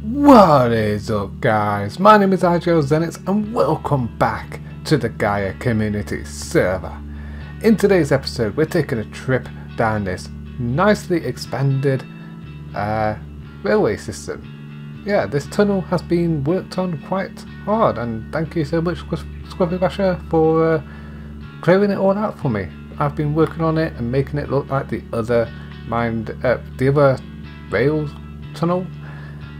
What is up, guys? My name is IGL Xenix and welcome back to the Gaia community server. In today's episode we're taking a trip down this nicely expanded railway system. Yeah, this tunnel has been worked on quite hard, and thank you so much Scruffy Basher for clearing it all out for me. I've been working on it and making it look like the other rail tunnel.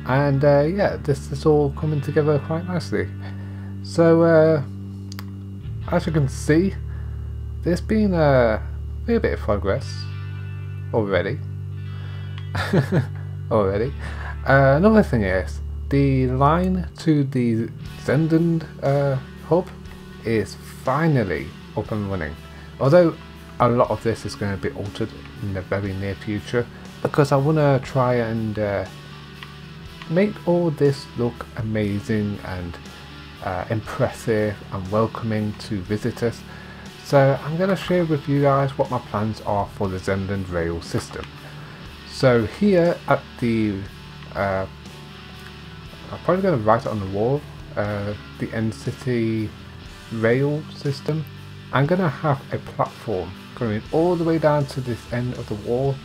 And yeah, this is all coming together quite nicely. So as you can see, there's been a fair bit of progress already. Another thing is, the line to the Xenland hub is finally up and running. Although a lot of this is going to be altered in the very near future, because I want to try and make all this look amazing and impressive and welcoming to visitors. So I'm going to share with you guys what my plans are for the Xenland rail system. So here at the I'm probably going to write it on the wall, the end city rail system. I'm going to have a platform going all the way down to this end of the wall,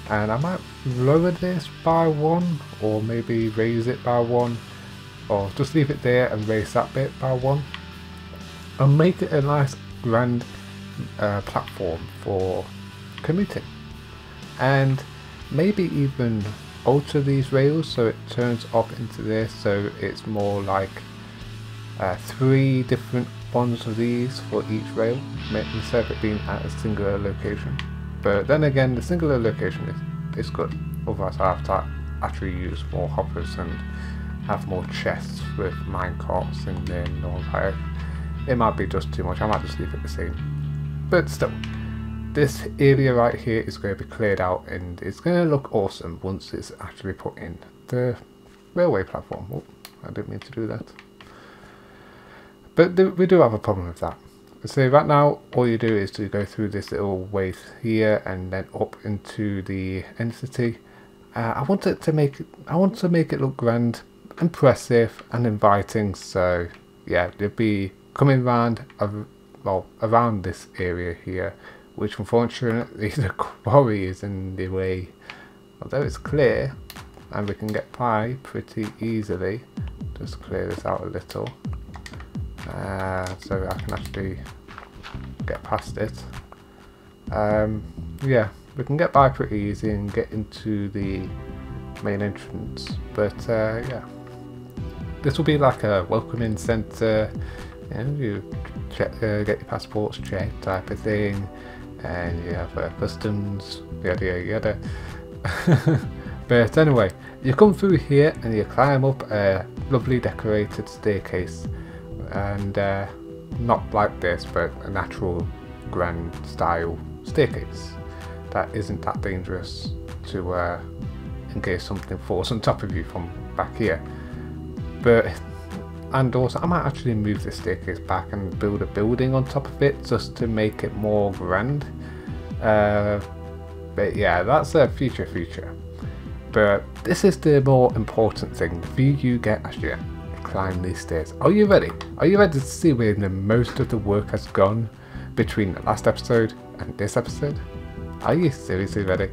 and I might lower this by one, or maybe raise it by one, or just leave it there and raise that bit by one, and make it a nice grand platform for commuting. And maybe even alter these rails so it turns up into this, so it's more like 3 different ones of these for each rail, instead of it being at a singular location. But then again, the singular location is good, otherwise I have to actually use more hoppers and have more chests with minecarts in there and all that. It might be just too much, I might just leave it the same. But still, this area right here is going to be cleared out, and it's going to look awesome once it's actually put in the railway platform. Oh, I didn't mean to do that. But we do have a problem with that. So right now, all you do is to go through this little way here and then up into the end city. I want to make it look grand, impressive, and inviting. So yeah, they'll be coming around, around this area here, which unfortunately the quarry is in the way. Although it's clear and we can get by pretty easily. Just clear this out a little. So I can actually get past it. Yeah, we can get by pretty easy and get into the main entrance. But yeah, this will be like a welcoming centre. You know, you check, get your passports checked, type of thing, and you have customs, yada yada yada. But anyway, you come through here and you climb up a lovely decorated staircase. And not like this, but a natural grand style staircase that isn't that dangerous to in case something falls on top of you from back here. And also I might actually move the staircase back and build a building on top of it just to make it more grand. But yeah, that's a future. But this is the more important thing, the view you get as you climb these stairs. Are you ready? Are you ready to see where the most of the work has gone between the last episode and this episode? Are you seriously ready?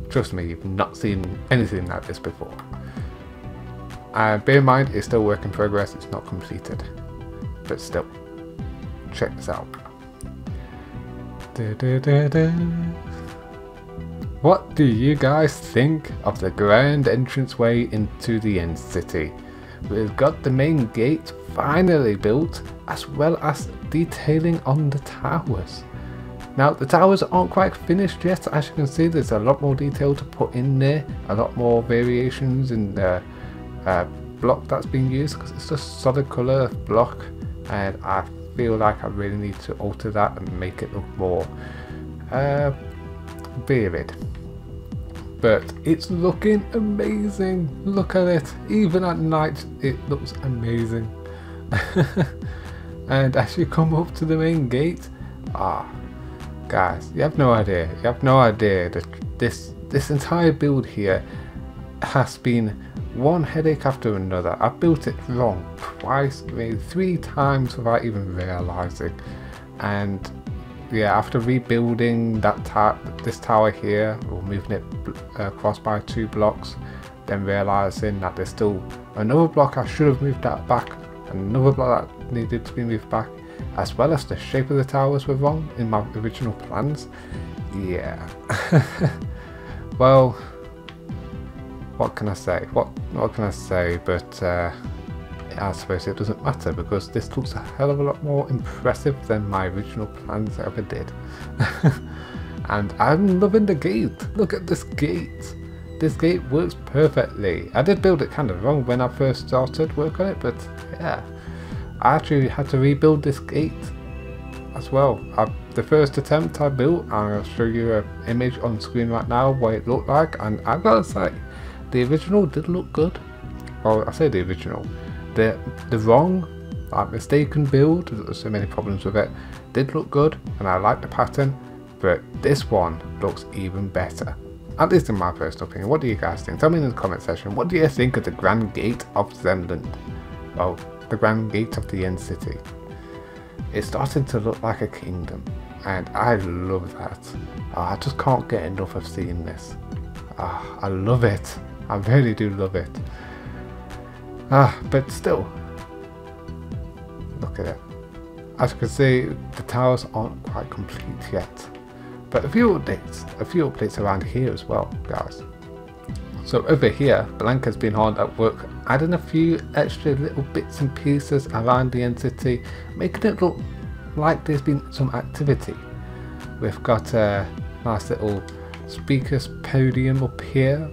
Trust me, you've not seen anything like this before. And bear in mind, it's still work in progress, it's not completed. But still, check this out. What do you guys think of the grand entranceway into the end city? We've got the main gate finally built, as well as detailing on the towers. Now the towers aren't quite finished yet. As you can see, there's a lot more detail to put in there, a lot more variations in the block that's being used, because it's just solid colour block, and I feel like I really need to alter that and make it look more varied. But it's looking amazing. Look at it. Even at night it looks amazing. And as you come up to the main gate, guys, you have no idea. You have no idea that this entire build here has been one headache after another. I built it wrong twice, maybe 3 times without even realizing. And yeah, after rebuilding this tower here, or moving it across by 2 blocks, then realizing that there's still another block I should have moved that back, and another block that needed to be moved back, as well as the shape of the towers were wrong in my original plans. Yeah. Well, what can I say? What can I say? But I suppose it doesn't matter, because this looks a hell of a lot more impressive than my original plans ever did. And I'm loving the gate. Look at this gate. This gate works perfectly. I did build it kind of wrong when I first started work on it, but yeah, I actually had to rebuild this gate as well. The first attempt I built, I'll show you an image on screen right now what it looked like, and I've got to say, the original did look good. Well, I say the original. The wrong, mistaken build, there's so many problems with it, did look good, and I like the pattern, but this one looks even better. At least in my personal opinion. What do you guys think? Tell me in the comment section, what do you think of the Grand Gate of Xenland? Well, the Grand Gate of the End City. It's starting to look like a kingdom, and I love that. I just can't get enough of seeing this. I love it. I really do love it. But still, look at it. As you can see, the towers aren't quite complete yet. But a few updates around here as well, guys. So over here, Blanca's been hard at work adding a few extra little bits and pieces around the end city, making it look like there's been some activity. We've got a nice little speakers podium up here.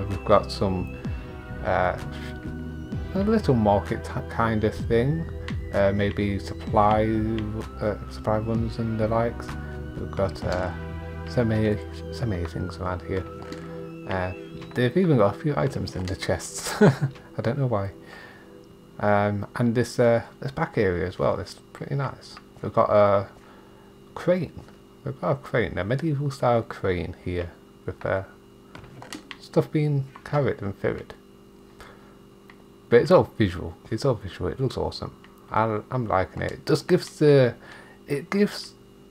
We've got some a little market kind of thing, maybe supply runs and the likes. We've got so many things around here. They've even got a few items in the chests. I don't know why. And this back area as well. It's pretty nice. We've got a crane. We've got a crane, a medieval style crane here with stuff being carried and ferried. But it's all visual. It's all visual. It looks awesome. I'm liking it. It just gives the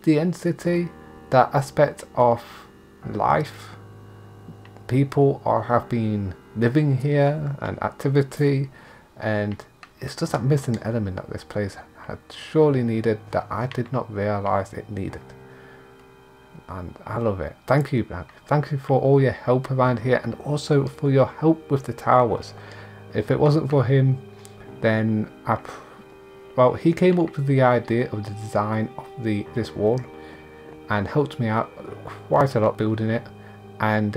end city that aspect of life. People have been living here and activity, and it's just that missing element that this place had surely needed that I did not realize it needed. And I love it. Thank you, man. Thank you for all your help around here, and also for your help with the towers. If it wasn't for him, then well, he came up with the idea of the design of this wall and helped me out quite a lot building it. And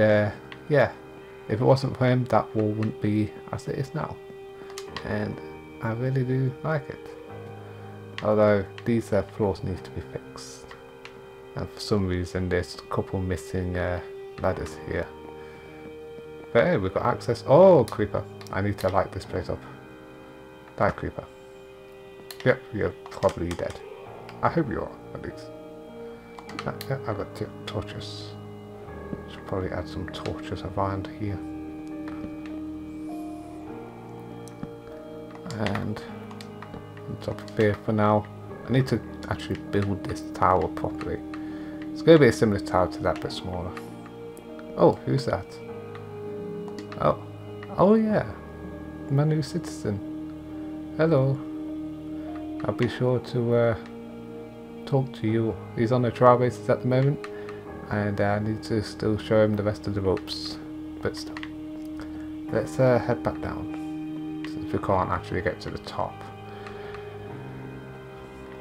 yeah, if it wasn't for him, that wall wouldn't be as it is now. And I really do like it. Although these floors need to be fixed. And for some reason there's a couple missing ladders here. But hey, we've got access. Oh, creeper. I need to light this place up. Die, creeper. Yep, you're probably dead. I hope you are, at least. Yeah, I've got torches. Should probably add some torches around here. And on top of here for now. I need to actually build this tower properly. It's going to be a similar tower to that, but smaller. Oh, who's that? Oh yeah, my new citizen. Hello. I'll be sure to talk to you. He's on a trial basis at the moment, and I need to still show him the rest of the ropes. But still, let's head back down, since we can't actually get to the top,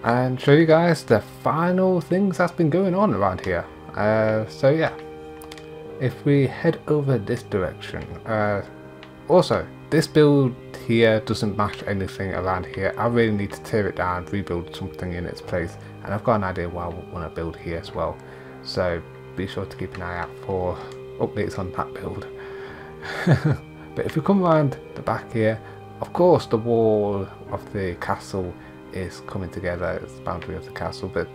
and show you guys the final things that's been going on around here. So yeah, if we head over this direction, also this build here doesn't match anything around here. I really need to tear it down, rebuild something in its place, and I've got an idea what I want to build here as well. So be sure to keep an eye out for updates on that build. But if we come around the back here, of course the wall of the castle is coming together. It's the boundary of the castle, but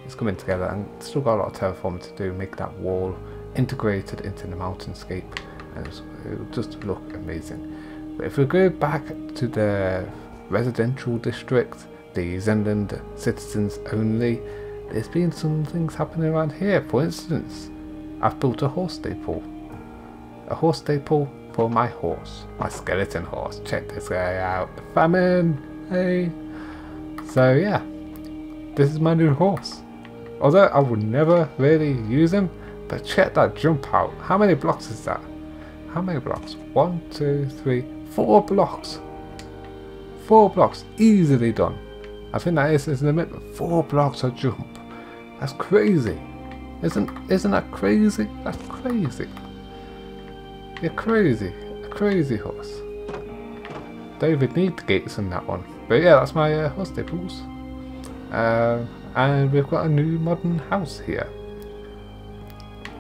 it's coming together, and still got a lot of terraforming to do, make that wall integrated into the mountainscape. and it'll just look amazing. But if we go back to the residential district, the Xenland citizens only, there's been some things happening around here. For instance, I've built a horse stable. A horse stable for my horse, my skeleton horse. Check this guy out. Famine! Hey! So yeah, this is my new horse. Although I would never really use him, but check that jump out. How many blocks is that? How many blocks? 1, 2, 3, 4 blocks. 4 blocks, easily done. I think that is his limit, but 4 blocks a jump. That's crazy. Isn't that crazy? That's crazy. You're crazy. A crazy horse. David need the gates in that one. But yeah, that's my horse stables. And we've got a new modern house here.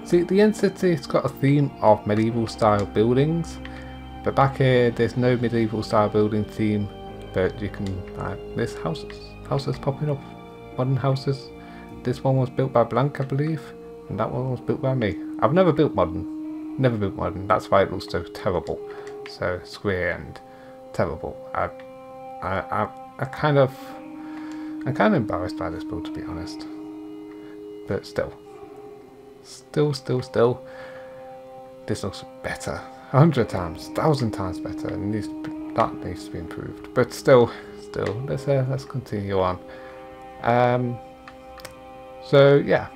See, the end city, it's got a theme of medieval style buildings, but back here there's no medieval style building theme, but you can there's houses popping up, modern houses. This one was built by Blank, I believe, and that one was built by me. I've never built modern, that's why it looks so terrible, so square and terrible. I'm kind of embarrassed by this build, to be honest, but still, this looks better, 100 times, 1,000 times better, and that needs to be improved. But still, let's continue on. So yeah,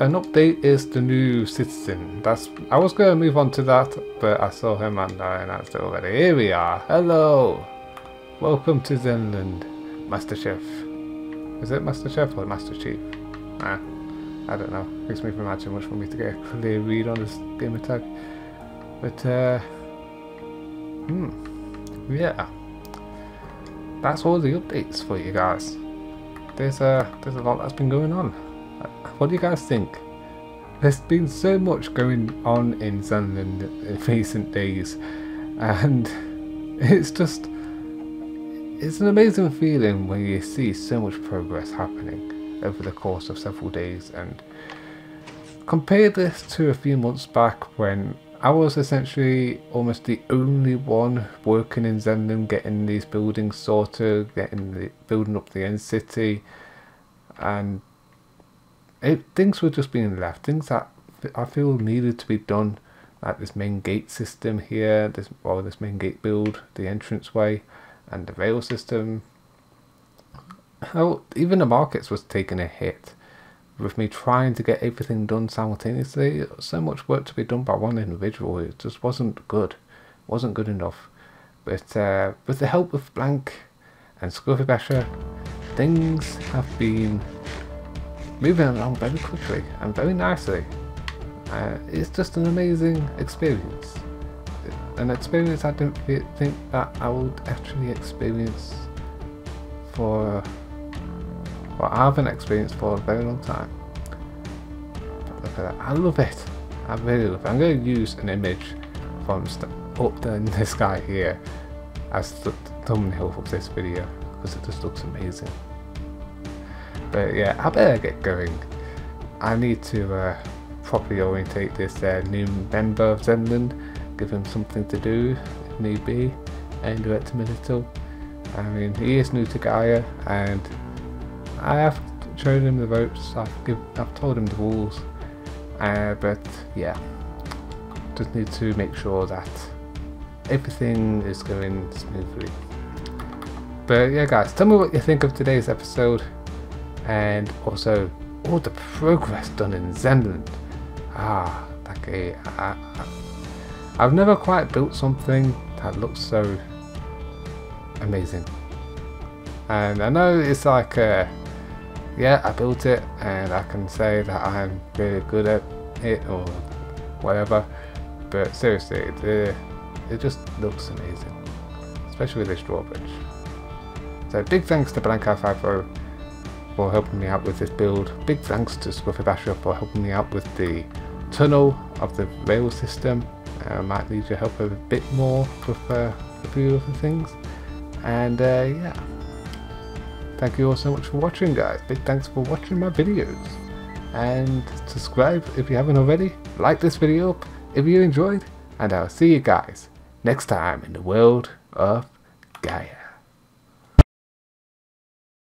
an update is the new citizen. I was going to move on to that, but I saw him and I announced it already. Here we are. Hello, welcome to Xenland, Master Chef. Is it Master Chef or Master Chief? I don't know. Makes me imagine too much for me to get a clear read on this gamer tag. But yeah, that's all the updates for you guys. There's a lot that's been going on. What do you guys think? There's been so much going on in Xenland in recent days, and it's an amazing feeling when you see so much progress happening over the course of several days. And compare this to a few months back when I was essentially almost the only one working in Xenland, getting these buildings sorted, building up the end city, and things were just being left. Things that I feel needed to be done, like this main gate system here, this main gate build, the entranceway, and the rail system. Even the markets was taking a hit with me trying to get everything done simultaneously. So much work to be done by one individual. It just wasn't good. Wasn't good enough. But with the help of Blank and Scruffy Basher, things have been moving along very quickly and very nicely. It's just an amazing experience. An experience I don't think that I would actually experience I haven't experienced for a very long time. But look at that. I love it. I really love it. I'm going to use an image from up there in the sky here as the thumbnail of this video, because it just looks amazing. But yeah, I better get going. I need to properly orientate this new member of Xenland, give him something to do if need be, and direct him a little. I mean, he is new to Gaia, and I have shown him the ropes. I've told him the rules, but yeah, just need to make sure that everything is going smoothly. But yeah, guys, tell me what you think of today's episode, and also all the progress done in Xenland. Okay, I've never quite built something that looks so amazing, and I know it's like yeah, I built it and I can say that I'm really good at it or whatever, but seriously, it just looks amazing, especially with this drawbridge. So big thanks to Blank50 for helping me out with this build. Big thanks to Scruffy Basher for helping me out with the tunnel of the rail system. I might need your help a bit more with a few other things. And yeah, thank you all so much for watching, guys. Big thanks for watching my videos, and subscribe if you haven't already. Like this video up if you enjoyed, and I'll see you guys next time in the world of Gaia.